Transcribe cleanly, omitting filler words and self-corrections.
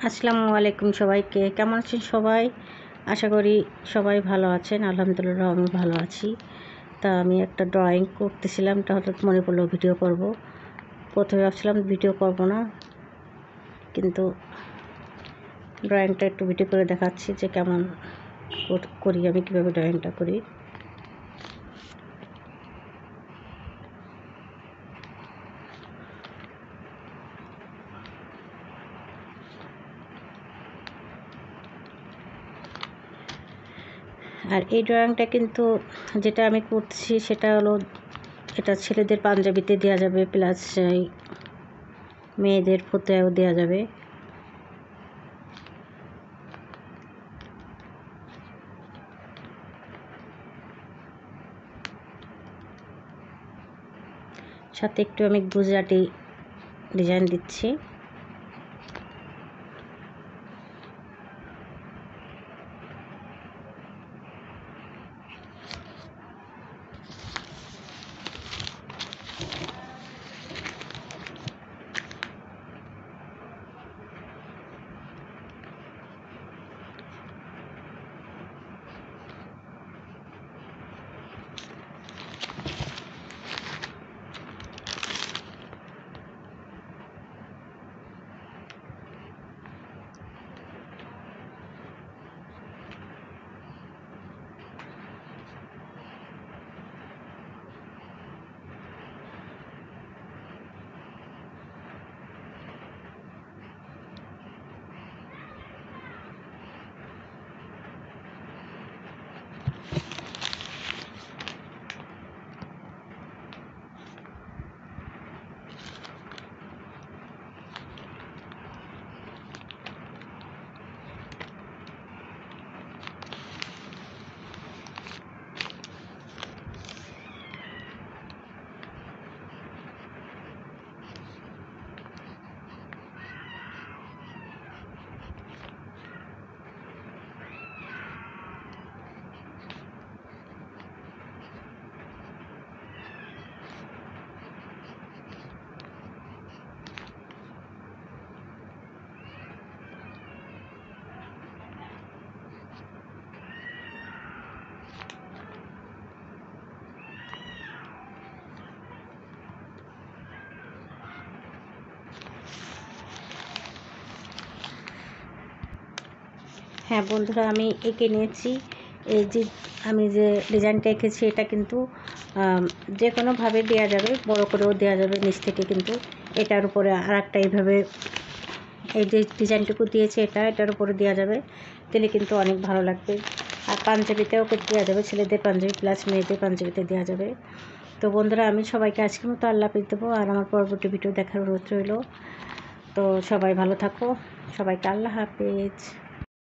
আসসালামু আলাইকুম সবাইকে। কেমন আছেন সবাই? আশা করি সবাই ভালো আছেন। আলহামদুলিল্লাহ আমি ভালো আছি। তা আমি একটা ড্রয়িং করতেছিলাম, তা হঠাৎ মনে পড়লো ভিডিও করব। প্রথমে ভাবছিলাম ভিডিও করব না, কিন্তু ড্রয়িংটা একটু ভিডিও করে দেখাচ্ছি যে কেমন করি আমি, কীভাবে ড্রয়িংটা করি। আর এই ড্রয়িংটা কিন্তু যেটা আমি করছি সেটা হলো, এটা ছেলেদের পাঞ্জাবিতে দেওয়া যাবে, প্লাস মেয়েদের ফতুয়াও দেওয়া যাবে। সাথে একটু আমি গুজরাটি ডিজাইন দিচ্ছি। হ্যাঁ বন্ধুরা, আমি এঁকে নিয়েছি। এই যে আমি যে ডিজাইনটা এঁকেছি এটা কিন্তু যে কোনোভাবে দেওয়া যাবে, বড় করেও দেওয়া যাবে নিচ থেকে, কিন্তু এটার উপরে আর একটা এইভাবে এই যে ডিজাইনটুকু দিয়েছে এটার উপরে দেওয়া যাবে, দিলে কিন্তু অনেক ভালো লাগবে। আর পাঞ্জাবিতেও দেওয়া যাবে, ছেলেদের পাঞ্জাবি প্লাস মেয়েদের পাঞ্জাবিতে দেওয়া যাবে। তো বন্ধুরা, আমি সবাইকে আজকের মতো আল্লাহ হাফেজ দেবো, আর আমার পরবর্তী ভিডিও দেখার অনুরোধ রইল। তো সবাই ভালো থাকো, সবাইকে আল্লাহ হাফেজ।